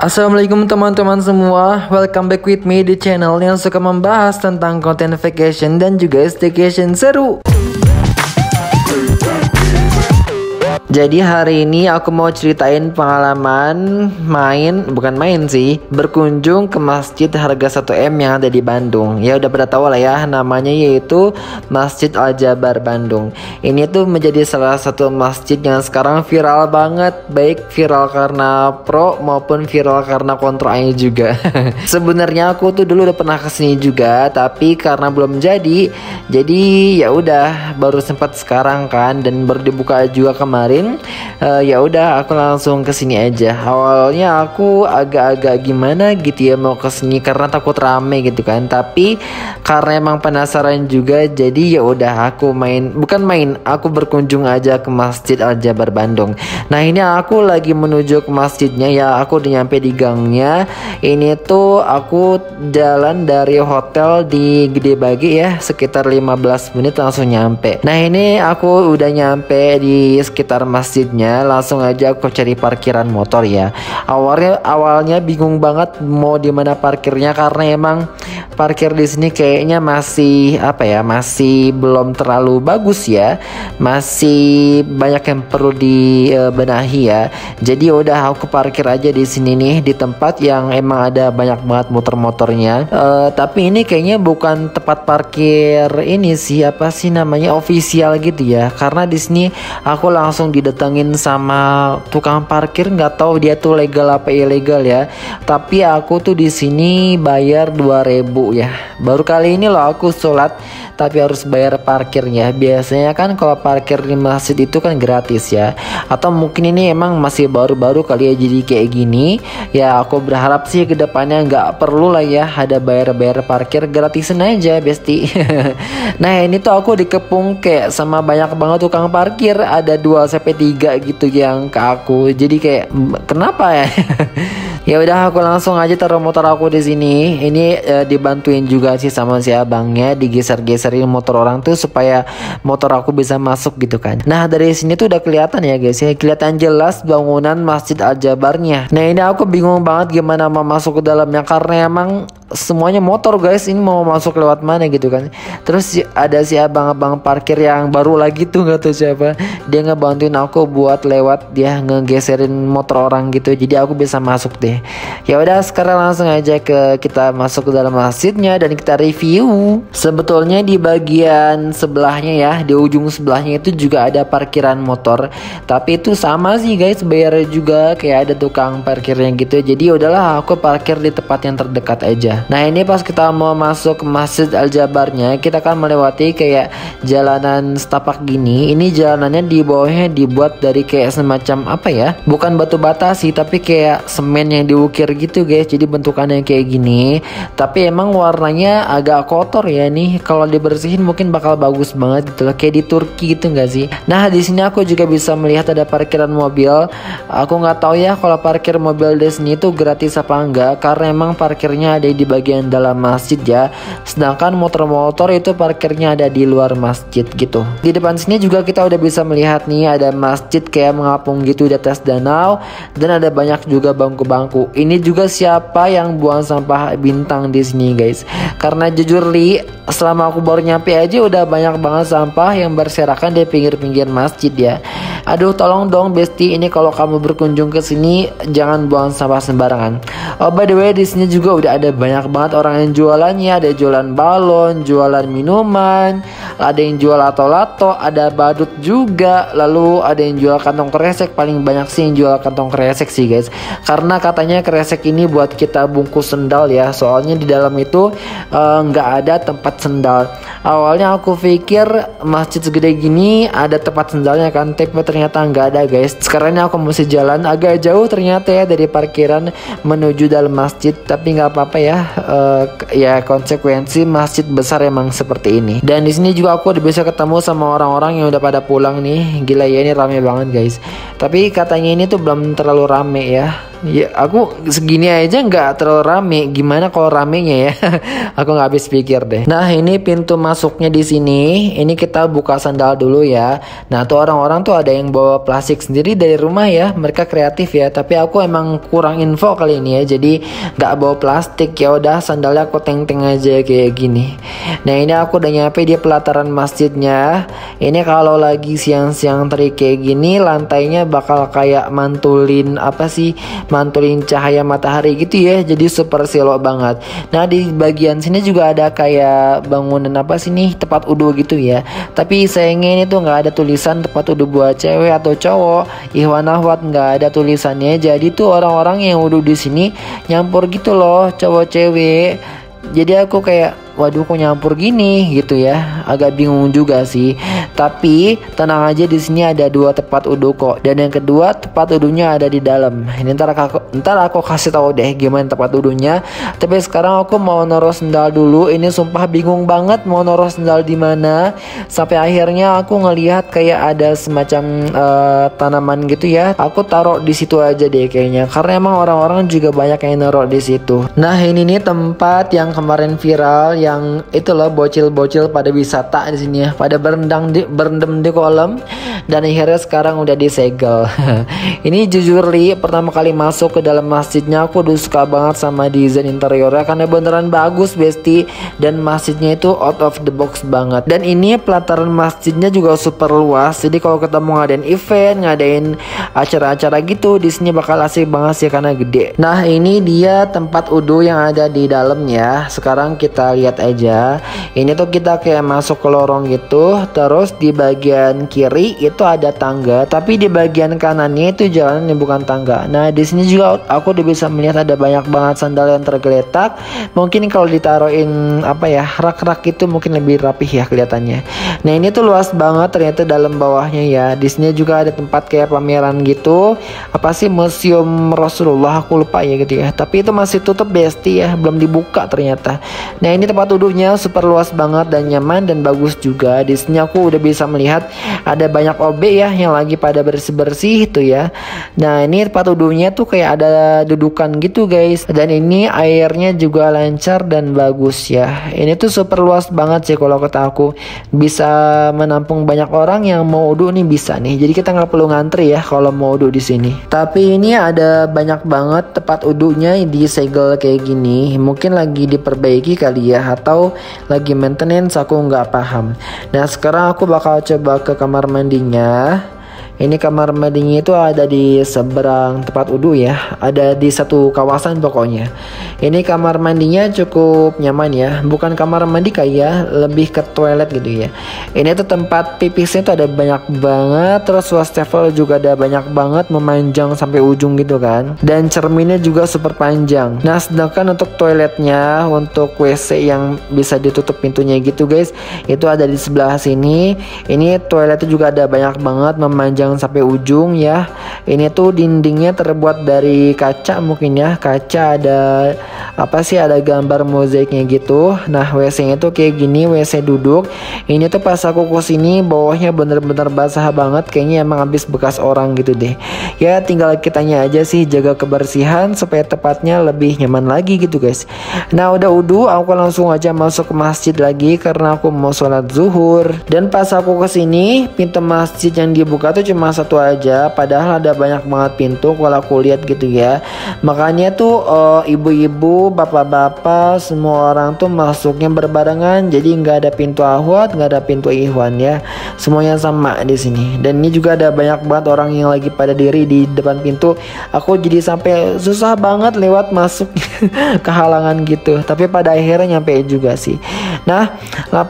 Assalamualaikum teman-teman semua, welcome back with me di channel yang suka membahas tentang konten vacation dan juga staycation seru. Jadi hari ini aku mau ceritain pengalaman berkunjung ke masjid harga 1M yang ada di Bandung. Ya udah pada tahu lah ya, namanya yaitu Masjid Al-Jabar Bandung. Ini tuh menjadi salah satu masjid yang sekarang viral banget, baik viral karena pro maupun viral karena kontranya juga. Sebenarnya aku tuh dulu udah pernah kesini juga, tapi karena belum jadi ya udah baru sempat sekarang kan, dan baru dibuka juga kemarin. Ya udah aku langsung kesini aja. Awalnya aku agak-agak gimana gitu ya mau kesini karena takut rame gitu kan, tapi karena emang penasaran juga, jadi ya udah aku aku berkunjung aja ke Masjid Al-Jabar Bandung. Nah ini aku lagi menuju ke masjidnya ya, aku udah nyampe di gangnya. Ini tuh aku jalan dari hotel di Gede Bage ya, sekitar 15 menit langsung nyampe. Nah ini aku udah nyampe di sekitar masjidnya, langsung aja aku cari parkiran motor ya. Awalnya bingung banget mau di mana parkirnya, karena emang parkir di sini kayaknya masih masih belum terlalu bagus ya, masih banyak yang perlu dibenahi ya. Jadi udah aku parkir aja di sini nih, di tempat yang emang ada banyak banget motor-motornya. Tapi ini kayaknya bukan tempat parkir ini sih, namanya official gitu ya, karena di sini aku langsung didatengin sama tukang parkir, nggak tahu dia tuh legal apa ilegal ya. Tapi aku tuh di sini bayar 2.000 ya. Baru kali ini loh aku sholat tapi harus bayar parkirnya. Biasanya kan kalau parkir di masjid itu kan gratis ya, atau mungkin ini emang masih baru-baru kali ya jadi kayak gini ya. Aku berharap sih kedepannya nggak perlu lah ya ada bayar-bayar parkir, gratisan aja besti. Nah ini tuh aku dikepung kayak sama banyak banget tukang parkir, ada 2-3 gitu yang ke aku. Jadi kayak kenapa ya? Ya udah aku langsung aja taruh motor aku di sini. Ini dibantuin juga sih sama si abangnya, digeser-geserin motor orang tuh supaya motor aku bisa masuk gitu kan. Nah dari sini tuh udah kelihatan ya guys ya, kelihatan jelas bangunan Masjid Al-Jabarnya. Nah ini aku bingung banget gimana mau masuk ke dalamnya, karena emang semuanya motor guys, ini mau masuk lewat mana gitu kan. Terus ada si abang-abang parkir yang baru lagi tuh, nggak tahu siapa, dia ngebantuin aku buat lewat, dia ngegeserin motor orang gitu, jadi aku bisa masuk deh. Ya udah sekarang langsung aja kita masuk ke dalam masjidnya dan kita review. Sebetulnya di bagian sebelahnya ya, di ujung sebelahnya itu juga ada parkiran motor, tapi itu sama sih guys, bayar juga kayak ada tukang parkirnya gitu. Jadi udahlah aku parkir di tempat yang terdekat aja. Nah ini pas kita mau masuk ke Masjid Al-Jabarnya, kita kan melewati kayak jalanan setapak gini. Ini jalanannya di bawahnya dibuat dari kayak semacam bukan batu bata sih, tapi kayak semen yang diukir gitu guys. Jadi bentukannya kayak gini, tapi emang warnanya agak kotor ya nih. Kalau dibersihin mungkin bakal bagus banget gitu loh, kayak di Turki gitu nggak sih. Nah di sini aku juga bisa melihat ada parkiran mobil. Aku nggak tahu ya kalau parkir mobil di sini tuh gratis apa enggak, karena emang parkirnya ada di bagian dalam masjid ya, sedangkan motor-motor itu parkirnya ada di luar masjid gitu. Di depan sini juga kita udah bisa melihat nih ada masjid kayak mengapung gitu di atas danau, dan ada banyak juga bangku-bangku. Ini juga siapa yang buang sampah bintang di sini guys, karena jujur li selama aku baru nyampe aja udah banyak banget sampah yang berserakan di pinggir-pinggir masjid ya. Aduh tolong dong besti, ini kalau kamu berkunjung ke sini jangan buang sampah sembarangan. Oh by the way di sini juga udah ada banyak banget orang yang jualannya, ada jualan balon, jualan minuman, ada yang jual lato-lato, ada badut juga, lalu ada yang jual kantong kresek. Paling banyak sih yang jual kantong kresek sih guys, karena katanya kresek ini buat kita bungkus sendal ya, soalnya di dalam itu nggak ada tempat sendal. Awalnya aku pikir masjid segede gini ada tempat sendalnya kan, tapi ternyata nggak ada guys. Sekarang aku mesti jalan agak jauh ternyata ya dari parkiran menuju dalam masjid, tapi nggak apa-apa ya. Ya konsekuensi masjid besar emang seperti ini. Dan di sini juga aku udah bisa ketemu sama orang-orang yang udah pada pulang nih. Gila ya, ini rame banget guys. Tapi katanya ini tuh belum terlalu rame ya. Ya aku segini aja nggak terlalu rame. Gimana kalau ramenya ya? Aku nggak habis pikir deh. Nah ini pintu masuknya di sini. Ini kita buka sandal dulu ya. Nah tuh orang-orang tuh ada yang bawa plastik sendiri dari rumah ya. Mereka kreatif ya. Tapi aku emang kurang info kali ini ya. Jadi nggak bawa plastik ya. Udah sandalnya aku teng-teng aja kayak gini. Nah ini aku udah nyampe di pelataran masjidnya. Ini kalau lagi siang-siang terik kayak gini, lantainya bakal kayak mantulin apa sih? Mantulin cahaya matahari gitu ya. Jadi super silo banget. Nah di bagian sini juga ada kayak bangunan apa sih nih, tempat udu gitu ya. Tapi sayangnya ini tuh nggak ada tulisan tempat udu buat cewek atau cowok. Ikhwan akhwat nggak ada tulisannya. Jadi tuh orang-orang yang udu di sini nyampur gitu loh, cowok cewek. Jadi aku kayak waduh kok nyampur gini gitu ya, agak bingung juga sih. Tapi tenang aja, di sini ada 2 tempat udu kok. Dan yang kedua tempat udunya ada di dalam. Ini ntar aku kasih tahu deh gimana tempat udunya. Tapi sekarang aku mau naruh sendal dulu. Ini sumpah bingung banget mau naruh sendal di mana. Sampai akhirnya aku ngelihat kayak ada semacam tanaman gitu ya. Aku taruh di situ aja deh kayaknya. Karena emang orang-orang juga banyak yang naruh di situ. Nah ini nih tempat yang kemarin viral, yang itu loh bocil-bocil pada wisata di sini ya, pada berendam di kolam, dan akhirnya sekarang udah disegel. Ini jujur Li, pertama kali masuk ke dalam masjidnya aku udah suka banget sama desain interiornya karena beneran bagus besti, dan masjidnya itu out of the box banget. Dan ini pelataran masjidnya juga super luas, jadi kalau kita mau ngadain event, ngadain acara-acara gitu di sini bakal asik banget sih karena gede. Nah ini dia tempat udu yang ada di dalamnya. Sekarang kita lihat aja. Ini tuh kita kayak masuk ke lorong gitu. Terus di bagian kiri itu ada tangga, tapi di bagian kanannya itu jalan yang bukan tangga. Nah di sini juga aku udah bisa melihat ada banyak banget sandal yang tergeletak. Mungkin kalau ditaruhin apa ya, rak-rak itu mungkin lebih rapih ya kelihatannya. Nah ini tuh luas banget ternyata dalam bawahnya ya. Di sini juga ada tempat kayak pameran gitu. Apa sih, museum Rasulullah, aku lupa ya gitu ya. Tapi itu masih tutup besti ya, belum dibuka ternyata. Nah ini tempat duduknya super luas banget dan nyaman dan bagus juga. Di sini aku udah bisa melihat ada banyak OB ya yang lagi pada bersih-bersih itu ya. Nah ini tempat duduknya tuh kayak ada dudukan gitu guys. Dan ini airnya juga lancar dan bagus ya. Ini tuh super luas banget sih kalau kata aku. Bisa menampung banyak orang yang mau udu nih, bisa nih. Jadi kita nggak perlu ngantri ya kalau mau udu di sini. Tapi ini ada banyak banget tempat udunya di segel kayak gini. Mungkin lagi diperbaiki kali ya, atau lagi maintenance, aku nggak paham. Nah sekarang aku bakal coba ke kamar mandinya. Ini kamar mandinya itu ada di seberang tempat udu ya, ada di satu kawasan pokoknya. Ini kamar mandinya cukup nyaman ya, bukan kamar mandi kayak, lebih ke toilet gitu ya. Ini tuh tempat pipisnya tuh ada banyak banget, terus wastafel juga ada banyak banget, memanjang sampai ujung gitu kan. Dan cerminnya juga super panjang. Nah sedangkan untuk toiletnya, untuk WC yang bisa ditutup pintunya gitu guys, itu ada di sebelah sini. Ini toiletnya juga ada banyak banget, memanjang sampai ujung ya. Ini tuh dindingnya terbuat dari kaca mungkin ya, kaca, ada apa sih, ada gambar mozaiknya gitu. Nah WC-nya tuh kayak gini, WC duduk. Ini tuh pas aku kesini bawahnya bener-bener basah banget, kayaknya emang habis bekas orang gitu deh. Ya tinggal kitanya aja sih jaga kebersihan supaya tempatnya lebih nyaman lagi gitu guys. Nah udah udu, aku langsung aja masuk ke masjid lagi karena aku mau sholat zuhur. Dan pas aku kesini, pintu masjid yang dibuka tuh cuma satu aja, padahal ada banyak banget pintu kalau aku lihat gitu ya. Makanya tuh ibu-ibu, bapak-bapak, semua orang tuh masuknya berbarengan, jadi nggak ada pintu ahwat, nggak ada pintu ikhwan ya, semuanya sama di sini. Dan ini juga ada banyak banget orang yang lagi pada diri di depan pintu. Aku jadi sampai susah banget lewat masuk kehalangan gitu, tapi pada akhirnya nyampe juga sih. Nah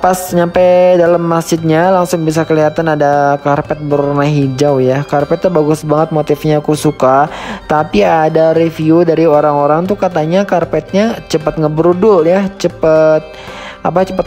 pas nyampe dalam masjidnya langsung bisa kelihatan ada karpet berwarna hijau ya. Karpetnya bagus banget, motifnya aku suka. Tapi ada review dari orang-orang tuh katanya karpetnya cepet ngebrudul ya, cepet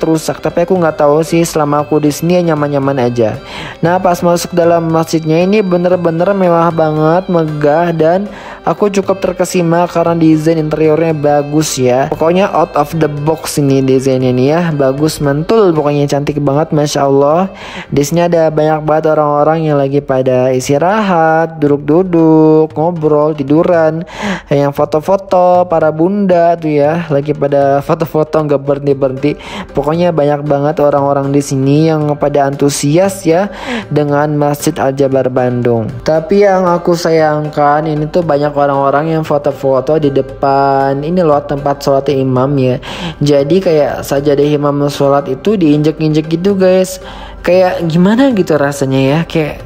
rusak. Tapi aku nggak tahu sih, selama aku di sini ya nyaman-nyaman aja. Nah pas masuk dalam masjidnya ini bener-bener mewah banget, megah, dan Aku cukup terkesima karena desain interiornya bagus ya. Pokoknya out of the box ini desainnya nih ya, bagus mantul, pokoknya cantik banget, masya Allah. Di sini ada banyak banget orang-orang yang lagi pada istirahat, duduk-duduk, ngobrol, tiduran, yang foto-foto, para bunda tuh ya, lagi pada foto-foto nggak berhenti-berhenti. Pokoknya banyak banget orang-orang di sini yang pada antusias ya dengan Masjid Al-Jabar Bandung. Tapi yang aku sayangkan ini tuh banyak orang-orang yang foto-foto di depan ini loh tempat sholat imam ya. Jadi kayak sajadah imam sholat itu diinjek-injek gitu guys. Kayak gimana gitu rasanya ya, kayak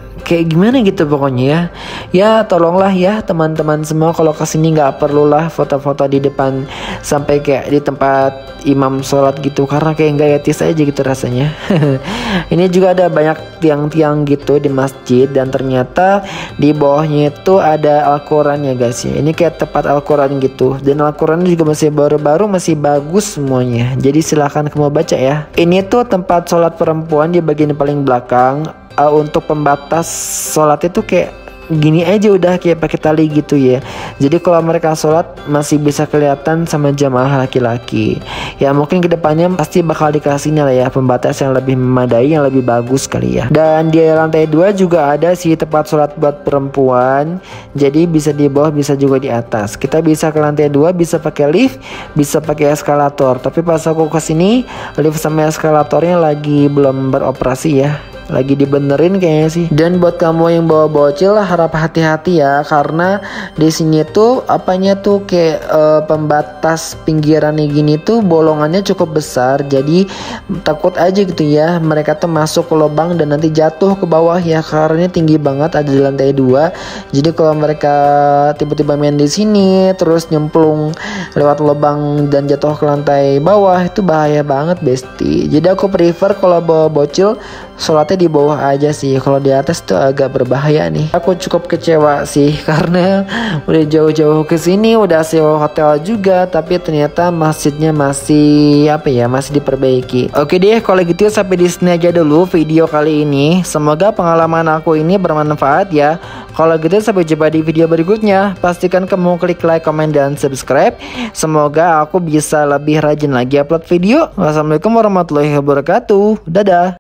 gimana gitu pokoknya ya. Ya tolonglah ya teman-teman semua, kalau kesini nggak perlulah foto-foto di depan sampai kayak di tempat imam sholat gitu, karena kayak nggak etis aja gitu rasanya. Ini juga ada banyak tiang-tiang gitu di masjid, dan ternyata di bawahnya itu ada Al-Quran ya guys ya. Ini kayak tempat Al-Quran gitu, dan Al-Quran juga masih baru-baru, masih bagus semuanya. Jadi silahkan kamu baca ya. Ini tuh tempat sholat perempuan di bagian paling belakang. Untuk pembatas sholat itu kayak gini aja udah kayak pakai tali gitu ya. Jadi kalau mereka sholat masih bisa kelihatan sama jamaah laki-laki. Ya mungkin kedepannya pasti bakal dikasihnya lah ya pembatas yang lebih memadai, yang lebih bagus kali ya. Dan di lantai 2 juga ada sih tempat sholat buat perempuan. Jadi bisa di bawah, bisa juga di atas. Kita bisa ke lantai 2, bisa pakai lift, bisa pakai eskalator. Tapi pas aku kesini lift sama eskalatornya lagi belum beroperasi ya, lagi dibenerin kayaknya sih. Dan buat kamu yang bawa bocil harap hati-hati ya, karena di sini tuh apanya tuh kayak pembatas pinggirannya gini tuh bolongannya cukup besar. Jadi takut aja gitu ya mereka tuh masuk ke lubang dan nanti jatuh ke bawah ya, karena ini tinggi banget, ada di lantai 2. Jadi kalau mereka tiba-tiba main di sini terus nyemplung lewat lubang dan jatuh ke lantai bawah, itu bahaya banget besti. Jadi aku prefer kalau bawa bocil sholatnya di bawah aja sih, kalau di atas tuh agak berbahaya nih. Aku cukup kecewa sih karena udah jauh-jauh ke sini, udah sewa hotel juga, tapi ternyata masjidnya masih masih diperbaiki. Oke deh, kalau gitu sampai di sini aja dulu video kali ini. Semoga pengalaman aku ini bermanfaat ya. Kalau gitu sampai jumpa di video berikutnya. Pastikan kamu klik like, comment, dan subscribe. Semoga aku bisa lebih rajin lagi upload video. Wassalamualaikum warahmatullahi wabarakatuh. Dadah.